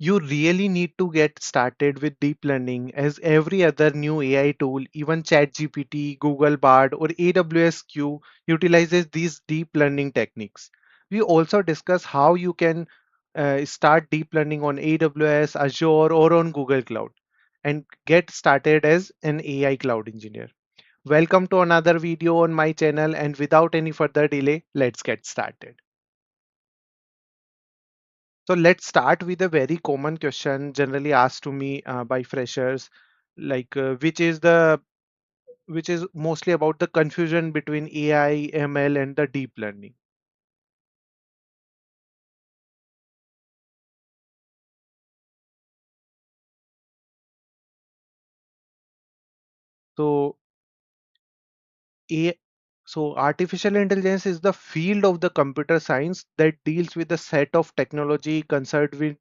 You really need to get started with deep learning as every other new AI tool, even ChatGPT, Google Bard, or AWS Q utilizes these deep learning techniques. We also discuss how you can start deep learning on AWS, Azure, or on Google Cloud and get started as an AI cloud engineer. Welcome to another video on my channel, and without any further delay, let's get started. So let's start with a very common question generally asked to me by freshers, like which is mostly about the confusion between AI, ML, and the deep learning. So A, so artificial intelligence is the field of the computer science that deals with a set of technology concerned with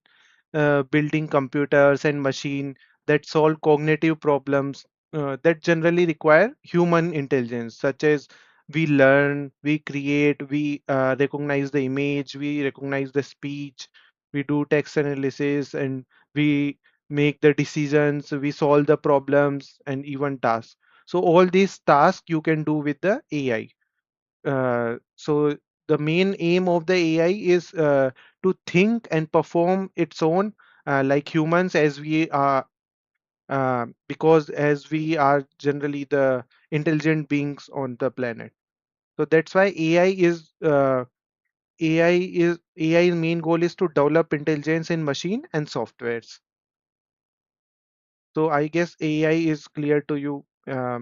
building computers and machine that solve cognitive problems that generally require human intelligence, such as we learn, we create, we recognize the image, we recognize the speech, we do text analysis, and we make the decisions, we solve the problems and even tasks. So all these tasks you can do with the AI. So the main aim of the AI is to think and perform its own like humans as we are because as we are generally the intelligent beings on the planet. So that's why AI's main goal is to develop intelligence in machine and softwares. So I guess AI is clear to you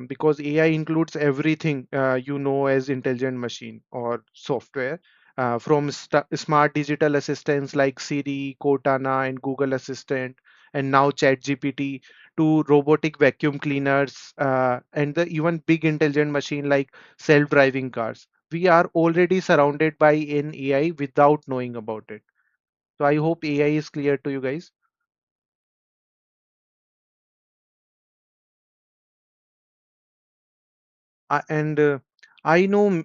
because AI includes everything you know as intelligent machine or software, from smart digital assistants like Siri, Cortana, and Google Assistant, and now ChatGPT, to robotic vacuum cleaners and the even big intelligent machine like self-driving cars. We are already surrounded by an AI without knowing about it. So I hope AI is clear to you guys. And I know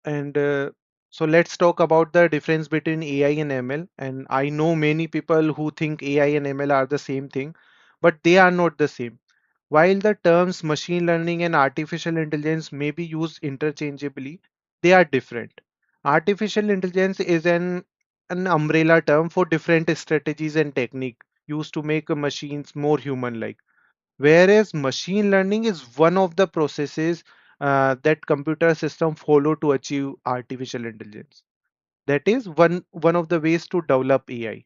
And so let's talk about the difference between AI and ML. And I know many people who think AI and ML are the same thing, but they are not the same. While the terms machine learning and artificial intelligence may be used interchangeably, they are different. Artificial intelligence is an umbrella term for different strategies and technique used to make machines more human-like. Whereas machine learning is one of the processes that computer system follow to achieve artificial intelligence. That is one of the ways to develop AI.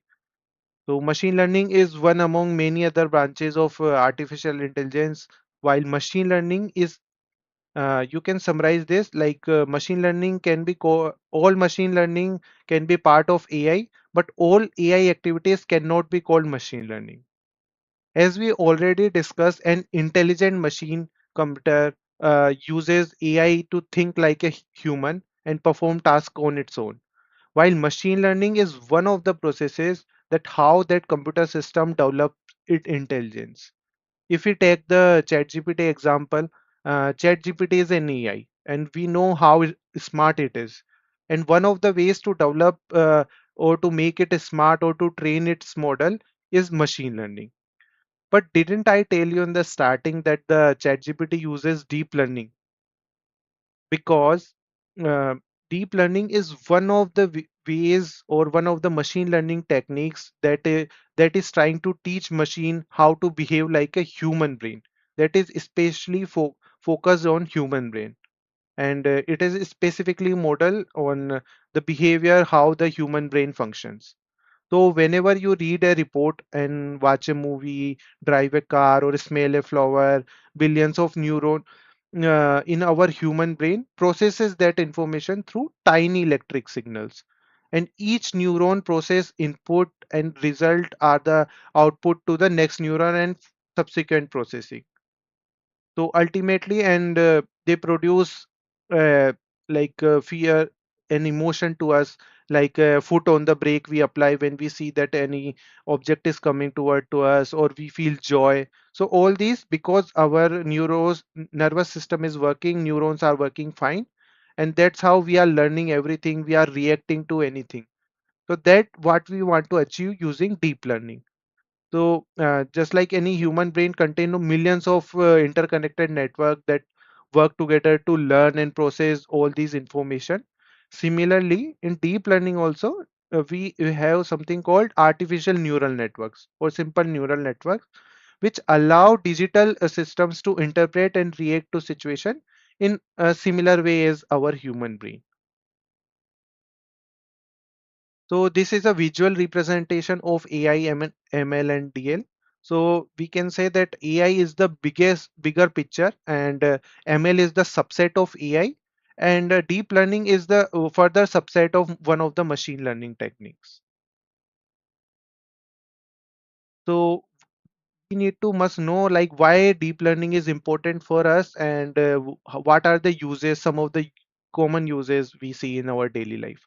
So machine learning is one among many other branches of artificial intelligence. While machine learning is you can summarize this like machine learning can be all machine learning can be part of AI, but all AI activities cannot be called machine learning. As we already discussed, an intelligent machine computer uses AI to think like a human and perform tasks on its own. While machine learning is one of the processes that how that computer system develops its intelligence. If we take the ChatGPT example, ChatGPT is an AI, and we know how smart it is. And one of the ways to develop or to make it smart or to train its model is machine learning. But didn't I tell you in the starting that the ChatGPT uses deep learning? Because uh, deep learning is one of the ways or one of the machine learning techniques that is trying to teach machine how to behave like a human brain. That is especially focused on human brain, and it is specifically model on the behavior how the human brain functions. So whenever you read a report and watch a movie, drive a car, or smell a flower, billions of neurons in our human brain processes that information through tiny electric signals. And each neuron process input and result are the output to the next neuron and subsequent processing. So ultimately, and they produce uh, fear and emotion to us, like a foot on the brake we apply when we see that any object is coming toward to us, or we feel joy. So all these because our nervous system is working, neurons are working fine, and that's how we are learning everything. We are reacting to anything. So that what we want to achieve using deep learning. So just like any human brain contain millions of interconnected network that work together to learn and process all these information. Similarly, in deep learning also, we have something called artificial neural networks or simple neural networks, which allow digital systems to interpret and react to situation in a similar way as our human brain. So this is a visual representation of AI, ML, and DL. So we can say that AI is the bigger picture, and ML is the subset of AI, and deep learning is the further subset of one of the machine learning techniques. So we need to must know like why deep learning is important for us, and what are the uses, some of the common uses we see in our daily life.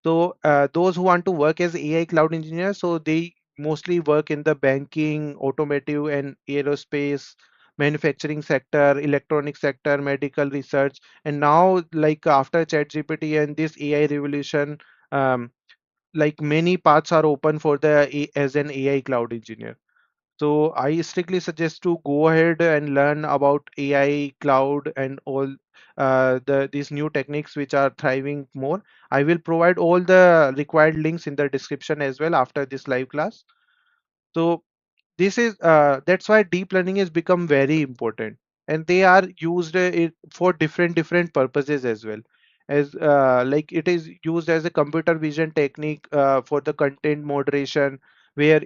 So those who want to work as AI cloud engineers, so they mostly work in the banking, automotive, and aerospace, manufacturing sector, electronic sector, medical research, and now like after ChatGPT and this AI revolution, um, like many paths are open for as an AI cloud engineer. So I strictly suggest to go ahead and learn about AI, cloud, and all these new techniques which are thriving more. I will provide all the required links in the description as well after this live class. So this is that's why deep learning has become very important, and they are used for different purposes as well, as like it is used as a computer vision technique for the content moderation, where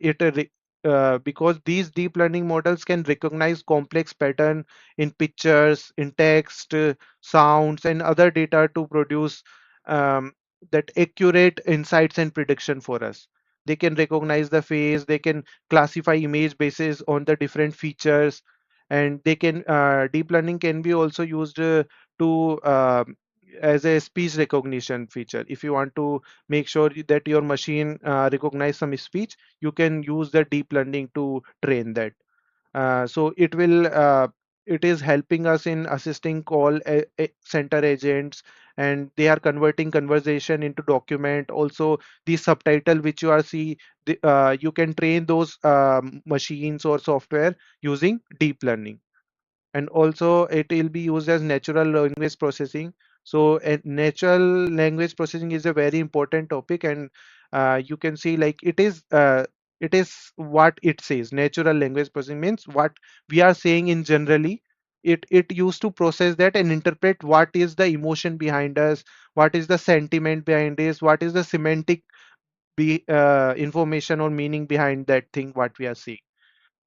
because these deep learning models can recognize complex pattern in pictures, in text, sounds, and other data to produce um, that accurate insights and prediction for us. They can recognize the face, they can classify image basis on the different features, and they can deep learning can be also used to as a speech recognition feature. If you want to make sure that your machine recognize some speech, you can use the deep learning to train that. So it is helping us in assisting center agents, and they are converting conversation into document. Also, the subtitle which you are see, you can train those machines or software using deep learning. And also it will be used as natural language processing. So natural language processing is a very important topic, and you can see like it is what it says. Natural language processing means what we are saying in generally. It used to process that and interpret what is the emotion behind us, what is the sentiment behind this, what is the semantic information or meaning behind that thing what we are seeing.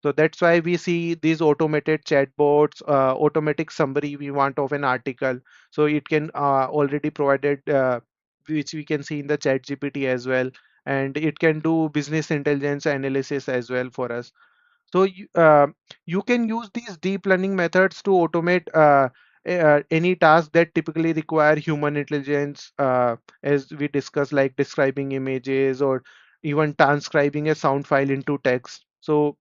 So that's why we see these automated chatbots, automatic summary we want of an article. So it can already provided, which we can see in the chat GPT as well. And it can do business intelligence analysis as well for us. So you can use these deep learning methods to automate any task that typically require human intelligence, as we discussed, like describing images or even transcribing a sound file into text. So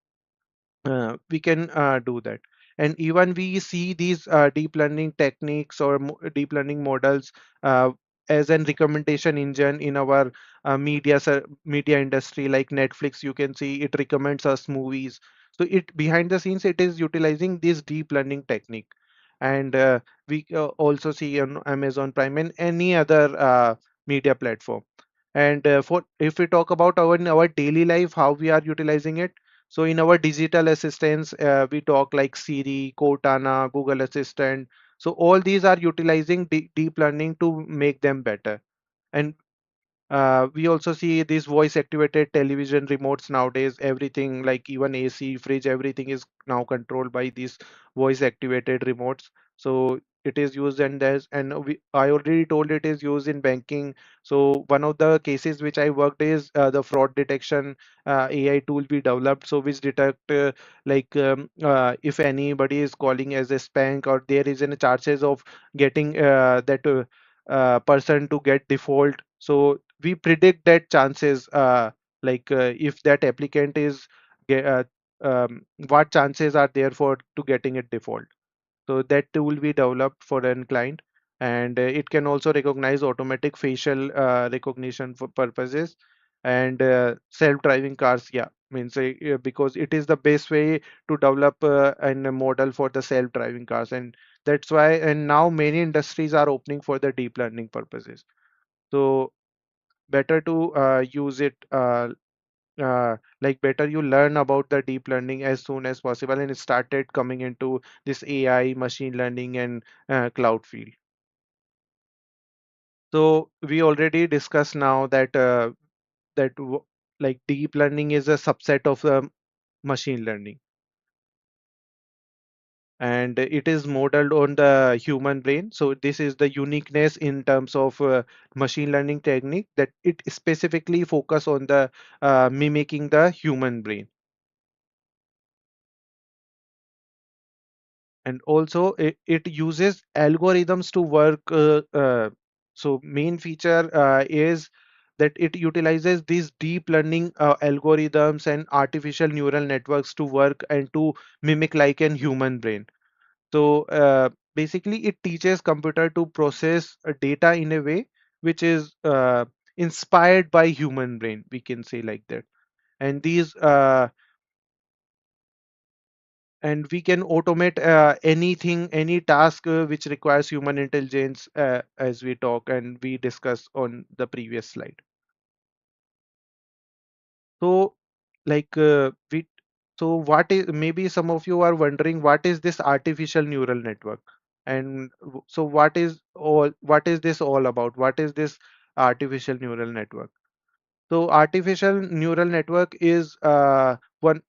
we can do that. And even we see these deep learning techniques or deep learning models as an recommendation engine in our media industry, like Netflix. You can see it recommends us movies. So it behind the scenes it is utilizing this deep learning technique. And we also see on Amazon Prime and any other media platform. And for if we talk about our daily life, how we are utilizing it. So in our digital assistants, we talk like Siri, Cortana, Google Assistant. So all these are utilizing deep learning to make them better. And we also see these voice activated television remotes nowadays. Everything like even AC, fridge, everything is now controlled by these voice activated remotes. So it is used, and I already told it is used in banking. So one of the cases which I worked is the fraud detection AI tool we developed. So which detect if anybody is calling as a spank, or there is any chances of getting that person to get default. So we predict that chances, if that applicant is ge- uh, what chances are there for to getting it default. So that tool we developed for an client. and it can also recognize automatic facial recognition for purposes, and self-driving cars, yeah, means because it is the best way to develop a model for the self-driving cars, and that's why, and now many industries are opening for the deep learning purposes. So better to use it, like better you learn about the deep learning as soon as possible, and it started coming into this AI, machine learning, and cloud field. So we already discussed now that like deep learning is a subset of machine learning, and it is modeled on the human brain. So this is the uniqueness in terms of machine learning technique, that it specifically focus on the mimicking the human brain. And also it uses algorithms to work, so main feature is that it utilizes these deep learning algorithms and artificial neural networks to work and to mimic like an human brain. So basically it teaches computer to process data in a way which is inspired by human brain, we can say like that. And these and we can automate anything, any task which requires human intelligence, as we talk and we discuss on the previous slide. So like we so what is, maybe some of you are wondering what is this artificial neural network, and so what is this all about, what is this artificial neural network? So artificial neural network is one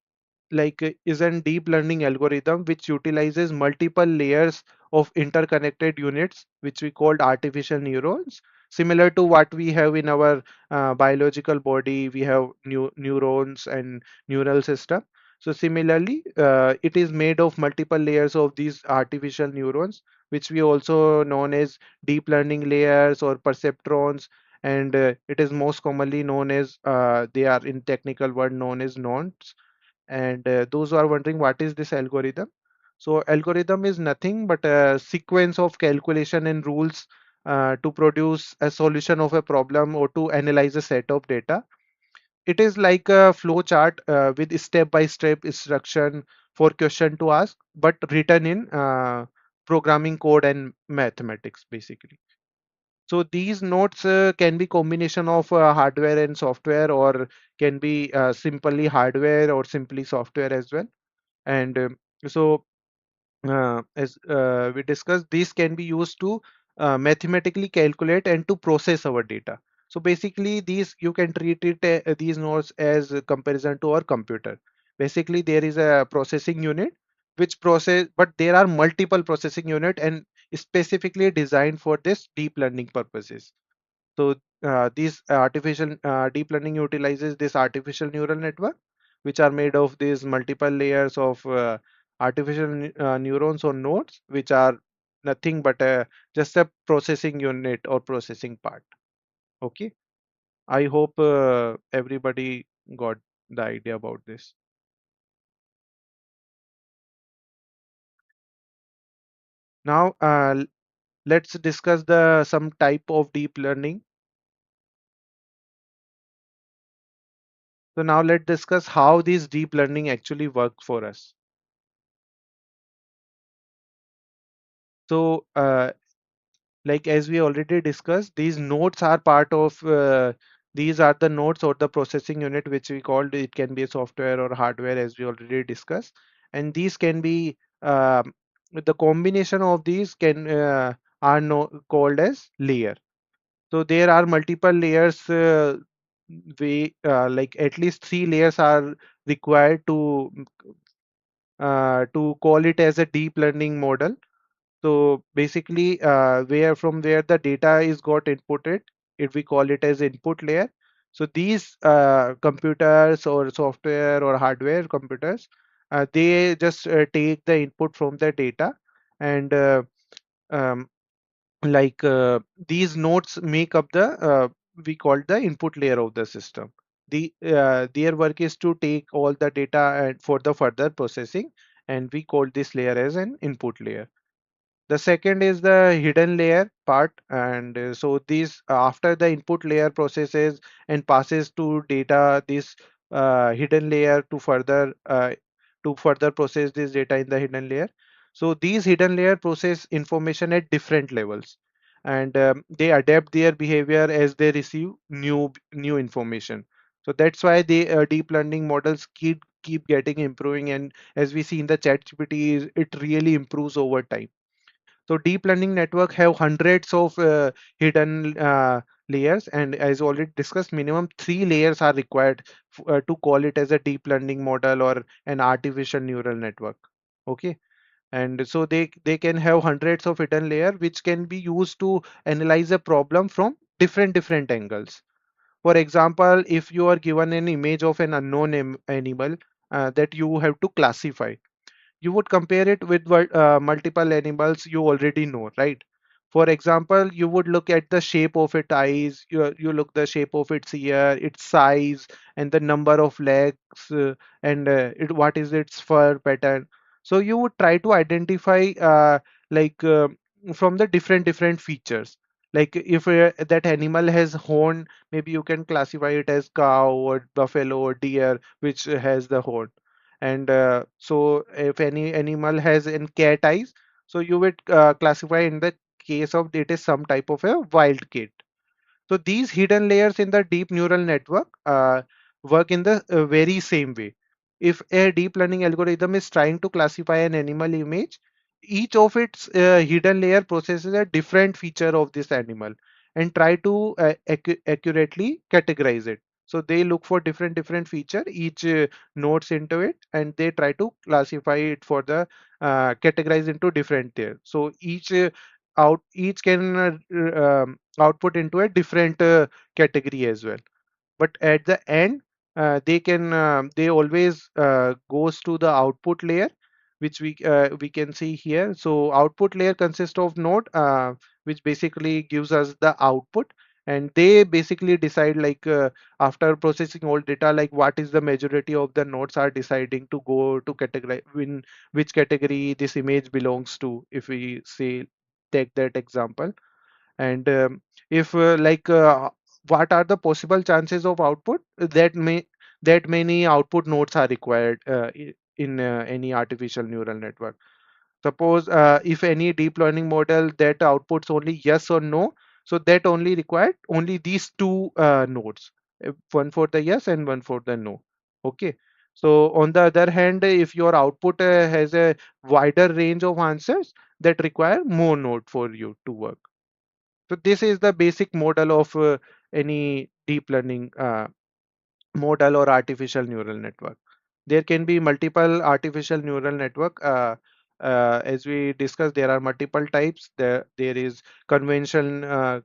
is an deep learning algorithm which utilizes multiple layers of interconnected units, which we called artificial neurons, similar to what we have in our biological body. We have neurons and neural system. So similarly it is made of multiple layers of these artificial neurons, which we also known as deep learning layers or perceptrons, and it is most commonly known as they are in technical word known as neurons. And those who are wondering what is this algorithm, so algorithm is nothing but a sequence of calculation and rules to produce a solution of a problem or to analyze a set of data. It is like a flow chart with step by step instruction for question to ask, but written in programming code and mathematics basically. So these nodes can be combination of hardware and software, or can be simply hardware or simply software as well. And so as we discussed, these can be used to mathematically calculate and to process our data. So basically these you can treat it these nodes as a comparison to our computer. Basically there is a processing unit which process, but there are multiple processing unit and specifically designed for this deep learning purposes. So these artificial deep learning utilizes this artificial neural network, which are made of these multiple layers of artificial neurons or nodes, which are nothing but just a processing unit or processing part. Okay, I hope everybody got the idea about this. Now let's discuss the some type of deep learning. So now let's discuss how this deep learning actually work for us. So like as we already discussed, these nodes are part of these are the nodes or the processing unit, which we called, it can be a software or hardware as we already discussed, and these can be the combination of these can are no, called as layer. So there are multiple layers, we like at least three layers are required to call it as a deep learning model. So basically, where the data is got inputted, if we call it as input layer. So these computers or software or hardware computers, they just take the input from the data, and um, these nodes make up the we call the input layer of the system. Their work is to take all the data and for the further processing, and we call this layer as an input layer. The second is the hidden layer part, and so these after the input layer processes and passes to data, this hidden layer to further process this data in the hidden layer. So these hidden layer process information at different levels, and they adapt their behavior as they receive new information. So that's why the deep learning models keep getting improving, and as we see in the chat GPT, it really improves over time. So deep learning network have hundreds of hidden layers, and as already discussed, minimum three layers are required to call it as a deep learning model or an artificial neural network. Okay, and so they can have hundreds of hidden layer which can be used to analyze a problem from different angles. For example, if you are given an image of an unknown animal that you have to classify, you would compare it with multiple animals you already know, right? For example, you would look at the shape of its eyes, you look the shape of its ear, its size, and the number of legs, what is its fur pattern. So you would try to identify like from the different features. Like if that animal has horn, maybe you can classify it as cow or buffalo or deer, which has the horn. And so if any animal has in cat eyes, so you would classify in the case of it is some type of a wild cat. So these hidden layers in the deep neural network work in the very same way. If a deep learning algorithm is trying to classify an animal image, each of its hidden layer processes a different feature of this animal and try to accurately categorize it. So they look for different feature, each nodes into it, and they try to classify it for the categorize into different tier. So each can output into a different category as well. But at the end, they always goes to the output layer, which we can see here. So output layer consists of node, which basically gives us the output, and they basically decide like after processing all data, like what is the majority of the nodes are deciding to go to category in which category this image belongs to, if we say take that example. And if what are the possible chances of output that many output nodes are required in any artificial neural network. Suppose if any deep learning model that outputs only yes or no, so that only required only these two nodes, one for the yes and one for the no. Okay. So on the other hand, if your output has a wider range of answers, that require more node for you to work. So this is the basic model of any deep learning model or artificial neural network. There can be multiple artificial neural network. As we discussed, there are multiple types. There is convolutional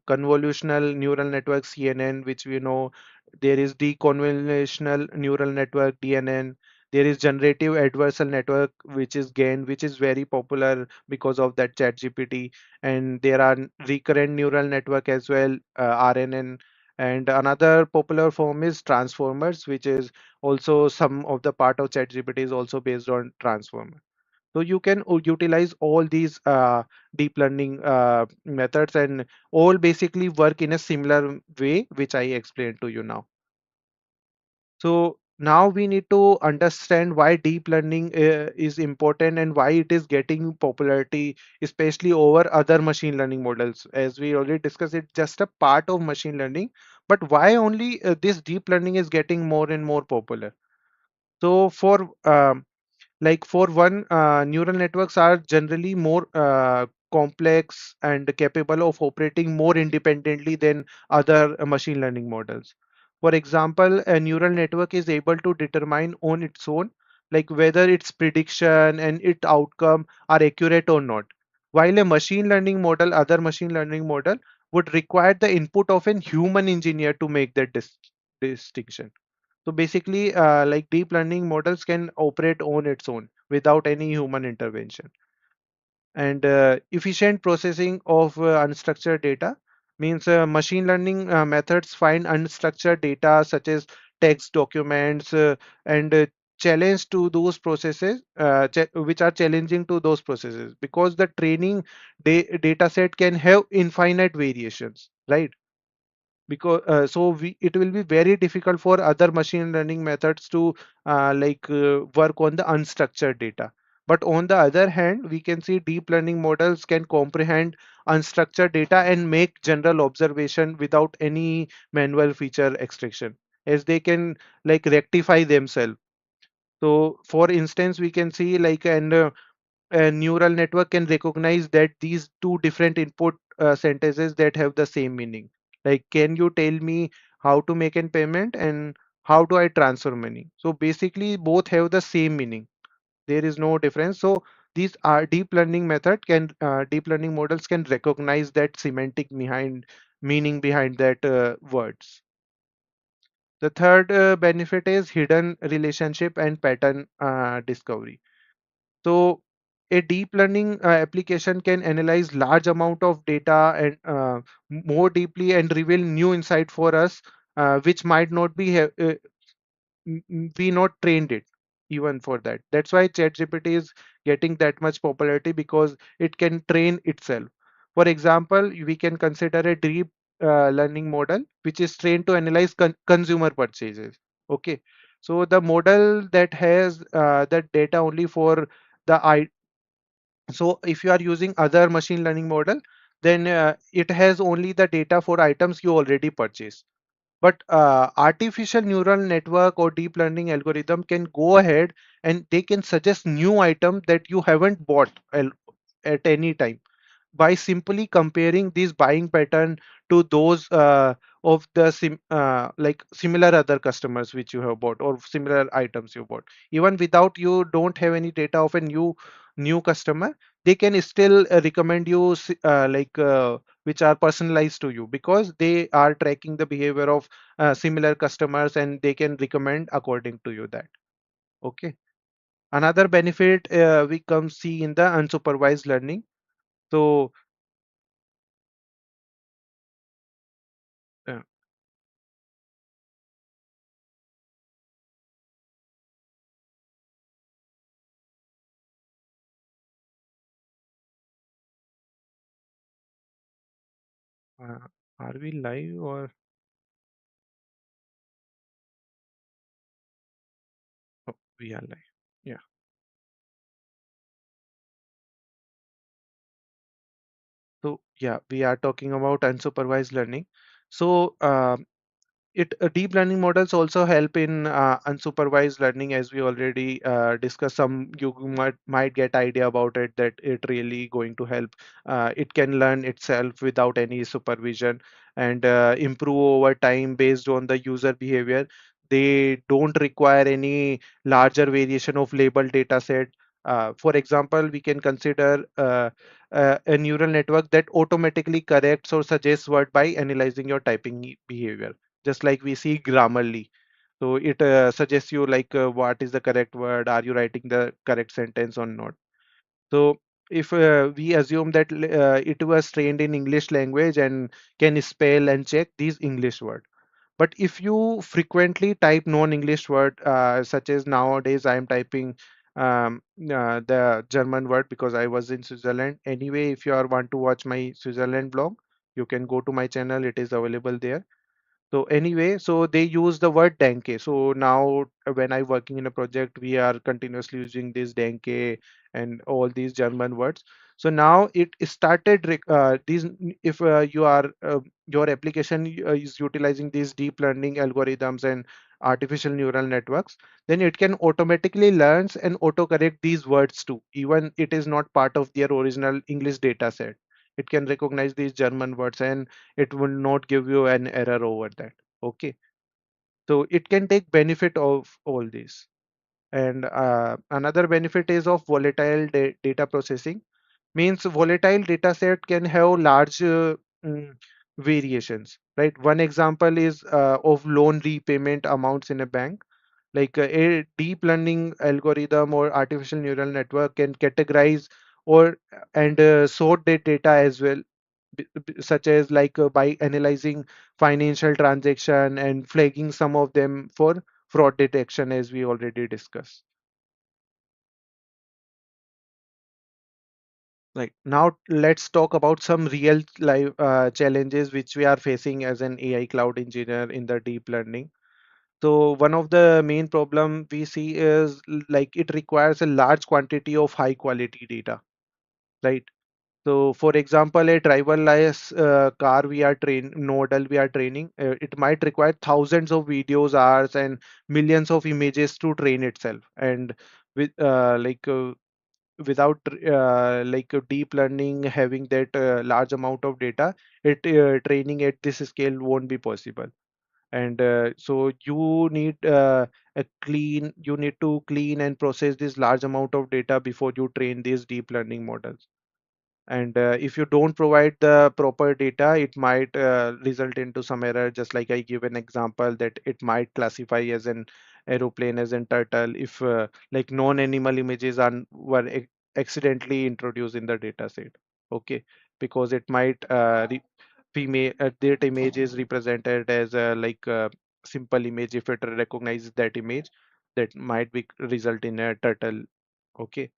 neural network CNN, which we know. There is deconvolutional neural network DNN. There is generative adversarial network, which is GAN, which is very popular because of that chat GPT. And there are recurrent neural network as well, RNN. And another popular form is transformers, which is also some of the part of ChatGPT is also based on transformer. So you can utilize all these deep learning methods, and all basically work in a similar way, which I explained to you now. So now we need to understand why deep learning is important and why it is getting popularity, especially over other machine learning models. As we already discussed, it's just a part of machine learning, but why only this deep learning is getting more and more popular? So for one, neural networks are generally more complex and capable of operating more independently than other machine learning models. For example, a neural network is able to determine on its own, like whether its prediction and its outcome are accurate or not. While a other machine learning model would require the input of a human engineer to make that distinction. So basically, like deep learning models can operate on its own without any human intervention. And efficient processing of unstructured data means machine learning methods find unstructured data such as text documents and challenge to those processes, which are challenging to those processes, because the training data set can have infinite variations, right? Because it will be very difficult for other machine learning methods to work on the unstructured data. But on the other hand, we can see deep learning models can comprehend unstructured data and make general observation without any manual feature extraction, as they can like rectify themselves. So for instance, we can see a neural network can recognize that these two different input sentences that have the same meaning. Like, can you tell me how to make a payment and how do I transfer money? So basically, both have the same meaning. There is no difference. So these are deep learning models can recognize that semantic behind meaning behind that words. The third benefit is hidden relationship and pattern discovery. So a deep learning application can analyze large amount of data and more deeply and reveal new insight for us, which might not be not trained it even for that. That's why ChatGPT is getting that much popularity, because it can train itself. For example, we can consider a deep learning model which is trained to analyze consumer purchases. Okay, so the model that has that data only for the so if you are using other machine learning model, then it has only the data for items you already purchased. But artificial neural network or deep learning algorithm can go ahead and they can suggest new item that you haven't bought at any time, by simply comparing these buying pattern to those of the similar other customers which you have bought, or similar items you bought. Even without you don't have any data of a new customer, they can still recommend you which are personalized to you, because they are tracking the behavior of similar customers, and they can recommend according to you that. Okay, another benefit we come see in the unsupervised learning. So uh, Uh, are we live or oh, we are live? Yeah. So yeah, we are talking about unsupervised learning. So deep learning models also help in unsupervised learning, as we already discussed. Some you might get idea about it, that it really going to help. It can learn itself without any supervision, and improve over time based on the user behavior. They don't require any larger variation of label data set. For example, we can consider a neural network that automatically corrects or suggests word by analyzing your typing behavior, just like we see Grammarly. So it suggests you what is the correct word, are you writing the correct sentence or not. So if we assume that it was trained in English language and can spell and check these English words. But if you frequently type non-English word, such as nowadays I am typing the German word because I was in Switzerland. Anyway, if you are want to watch my Switzerland blog, you can go to my channel. It is available there. So anyway, so they use the word denke. So now when I working in a project, we are continuously using this denke and all these German words. So now it started these if you are your application is utilizing these deep learning algorithms and artificial neural networks, then it can automatically learns and autocorrect these words too, even it is not part of their original English data set. It can recognize these German words, and it will not give you an error over that. Okay, so it can take benefit of all this. And another benefit is of volatile data processing. Means volatile data set can have large mm, variations, right? One example is of loan repayment amounts in a bank. Like a deep learning algorithm or artificial neural network can categorize or and sort the data as well, such as by analyzing financial transaction and flagging some of them for fraud detection, as we already discussed. Right. Now let's talk about some real life challenges which we are facing as an AI cloud engineer in the deep learning. So one of the main problem we see is like it requires a large quantity of high quality data, right? So for example, a driverless car model we are training, it might require thousands of videos, hours, and millions of images to train itself. And with without deep learning having that large amount of data, it training at this scale won't be possible. And so you need to clean and process this large amount of data before you train these deep learning models. And if you don't provide the proper data, it might result into some error, just like I give an example that it might classify as an aeroplane as an turtle if like non-animal images accidentally introduced in the data set. Okay, because it might that image is represented as a simple image. If it recognizes that image, that might be result in a turtle. Okay.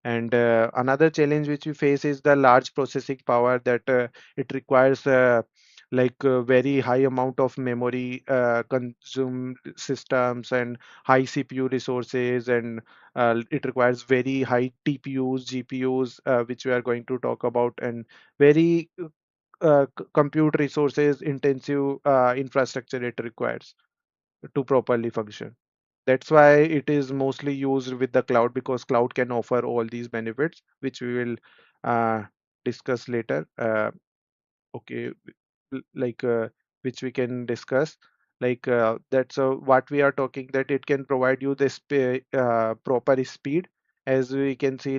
And another challenge which we face is the large processing power that it requires very high amount of memory consumed systems and high CPU resources, and it requires very high TPUs, GPUs, which we are going to talk about, and very compute resources intensive infrastructure it requires to properly function. That's why it is mostly used with the cloud, because cloud can offer all these benefits, which we will uh, discuss later. Okay, like which we can discuss. That's what we are talking, that it can provide you this proper speed. As we can see,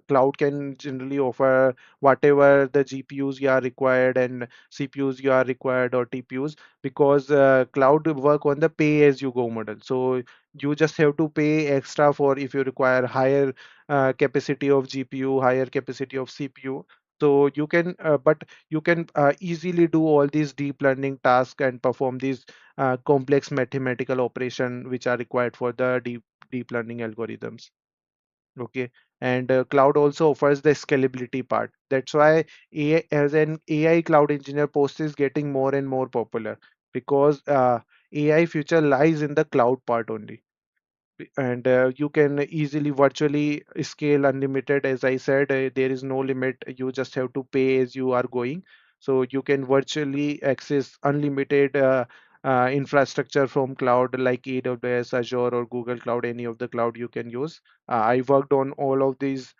cloud can generally offer whatever the GPUs you are required and CPUs you are required, or TPUs, because cloud work on the pay as you go model. So you just have to pay extra for if you require higher capacity of GPU, higher capacity of CPU. So you can easily do all these deep learning tasks and perform these complex mathematical operation which are required for the deep learning algorithms. Okay. And cloud also offers the scalability part. That's why as an AI cloud engineer, post is getting more and more popular, because AI future lies in the cloud part only. And you can easily virtually scale unlimited. As I said, there is no limit, you just have to pay as you are going. So you can virtually access unlimited infrastructure from cloud like AWS, Azure, or Google Cloud. Any of the cloud you can use. I worked on all of these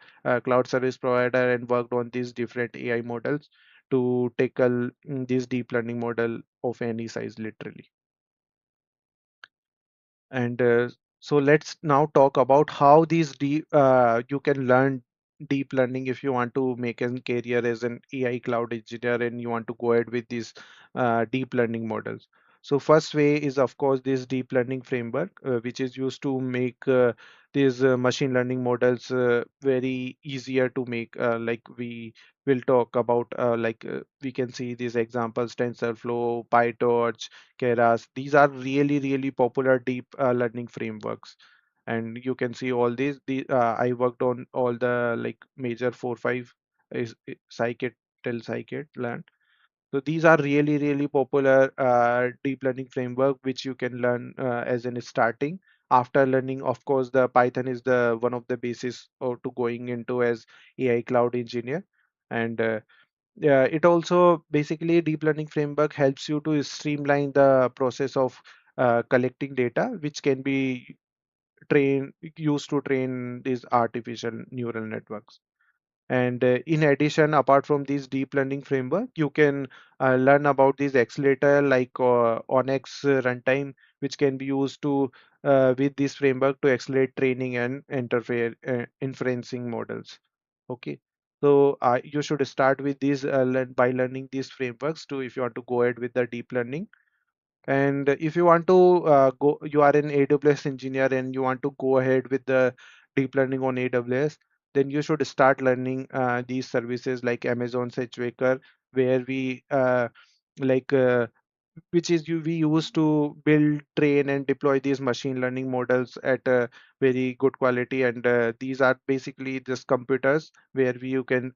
cloud service provider and worked on these different AI models to tackle this deep learning model of any size, literally. And so let's now talk about how you can learn deep learning if you want to make a career as an AI cloud engineer and you want to go ahead with these deep learning models. So first way is of course this deep learning framework, which is used to make these machine learning models very easier to make. Like we will talk about, we can see these examples: TensorFlow, PyTorch, Keras. These are really, really popular deep learning frameworks. And you can see all these. I worked on all the like major 4, 5 scikit till scikit learn. So these are really, really popular deep learning framework which you can learn as in starting. After learning, of course, the Python is the one of the basis or to going into as AI cloud engineer. And yeah, it also basically deep learning framework helps you to streamline the process of collecting data, which can be used to train these artificial neural networks. And in addition, apart from these deep learning framework, you can learn about these accelerator like Onyx runtime, which can be used to with this framework to accelerate training and inferencing models. Okay. So you should start with these by learning these frameworks too if you want to go ahead with the deep learning. And if you want to you are an AWS engineer and you want to go ahead with the deep learning on AWS, then you should start learning these services like Amazon SageMaker, where we like which is we use to build, train, and deploy these machine learning models at a very good quality. And these are basically just computers where you can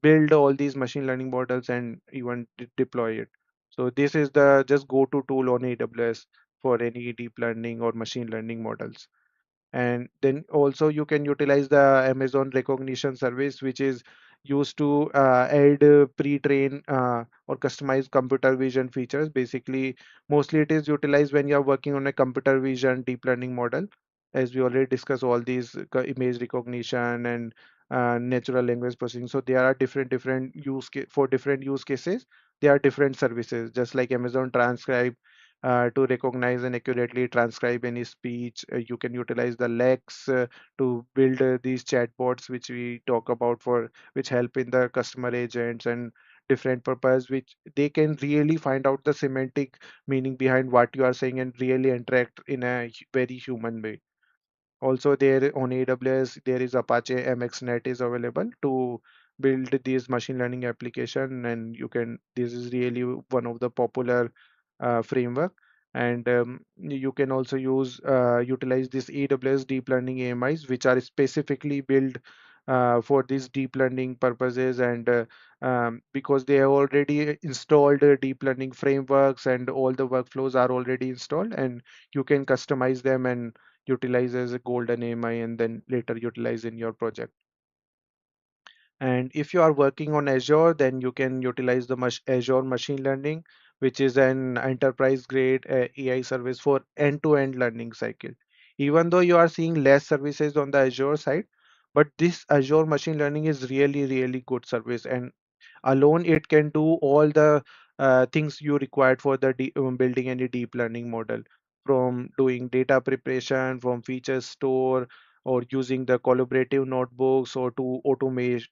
build all these machine learning models and even deploy it. So this is the just go-to tool on AWS for any deep learning or machine learning models. And then also you can utilize the Amazon recognition service, which is used to add pre-train or customize computer vision features. Basically, mostly it is utilized when you are working on a computer vision deep learning model, as we already discussed all these image recognition and natural language processing. So there are different for different use cases. There are different services, just like Amazon Transcribe to recognize and accurately transcribe any speech. You can utilize the Lex to build these chatbots, which we talk about for which help in the customer agents and different purpose, which they can really find out the semantic meaning behind what you are saying and really interact in a very human way. Also, there on AWS, there is Apache MXNet is available to build these machine learning application, and you can. This is really one of the popular framework, and you can also utilize this AWS deep learning AMIs, which are specifically built for these deep learning purposes, and because they have already installed deep learning frameworks and all the workflows are already installed, and you can customize them and utilize as a golden AMI and then later utilize in your project. And if you are working on Azure, then you can utilize the Azure Machine Learning, which is an enterprise grade AI service for end-to-end learning cycle. Even though you are seeing less services on the Azure side, but this Azure Machine Learning is really, really good service, and alone it can do all the things you required for the building any deep learning model, from doing data preparation, from feature store, or using the collaborative notebooks, or to automate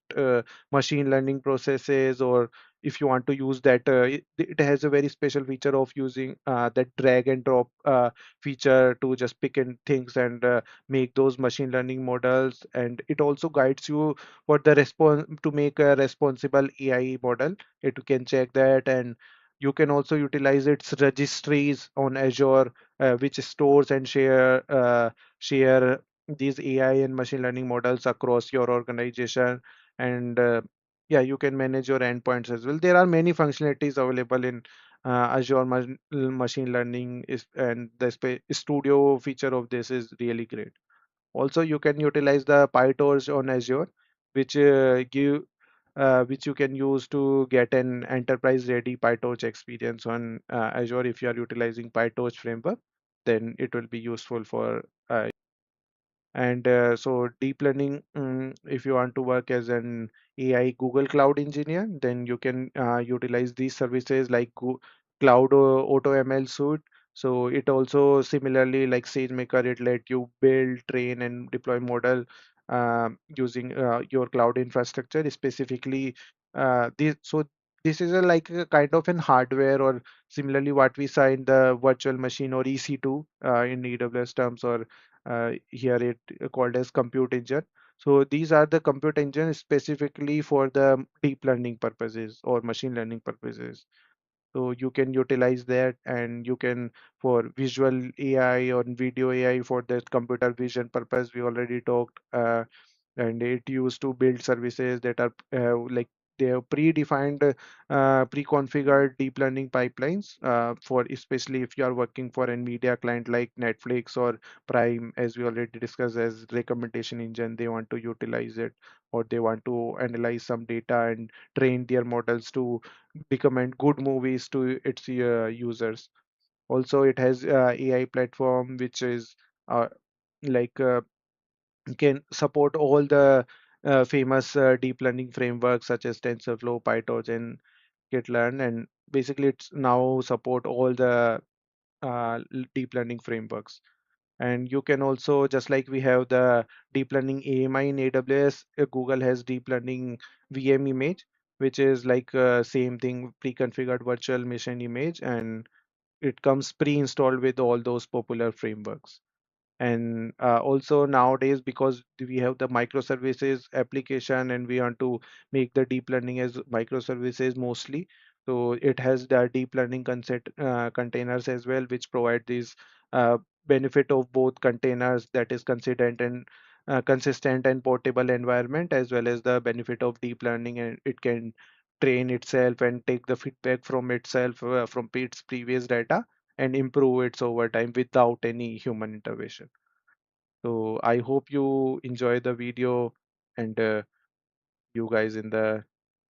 machine learning processes. Or if you want to use that, it has a very special feature of using that drag and drop feature to just pick in things and make those machine learning models. And it also guides you for the response to make a responsible AI model. It can check that, and you can also utilize its registries on Azure, which stores and share these AI and machine learning models across your organization. And yeah, you can manage your endpoints as well. There are many functionalities available in Azure machine learning is, and the studio feature of this is really great. Also, you can utilize the PyTorch on Azure, which which you can use to get an enterprise-ready PyTorch experience on Azure. If you are utilizing PyTorch framework, then it will be useful for and so deep learning, if you want to work as an AI Google Cloud engineer, then you can utilize these services like Cloud Auto ML Suite. So it also similarly like SageMaker, it let you build, train, and deploy model using your cloud infrastructure. Specifically, this is a, like a kind of an hardware, or similarly what we saw in the virtual machine or EC2 in AWS terms, or here it called as compute engine. So these are the compute engines specifically for the deep learning purposes or machine learning purposes. So you can utilize that, and you can for visual AI or video AI for that computer vision purpose we already talked. And it used to build services that are like they have predefined, pre-configured deep learning pipelines for especially if you are working for a media client like Netflix or Prime, as we already discussed as recommendation engine. They want to utilize it, or they want to analyze some data and train their models to recommend good movies to its users. Also, it has AI platform which is uh, like can support all the famous deep learning frameworks such as TensorFlow, PyTorch, and Skitlearn, and basically it's now support all the deep learning frameworks. And you can also, just like we have the deep learning AMI in AWS, Google has deep learning VM image, which is like same thing, pre-configured virtual machine image, and it comes pre-installed with all those popular frameworks. And also nowadays, because we have the microservices application and we want to make the deep learning as microservices mostly, So it has the deep learning containers as well, which provide these uh, benefit of both containers, that is consistent and portable environment, as well as the benefit of deep learning, and it can train itself and take the feedback from itself from its previous data and improve its over time without any human intervention. So I hope you enjoy the video, and you guys in the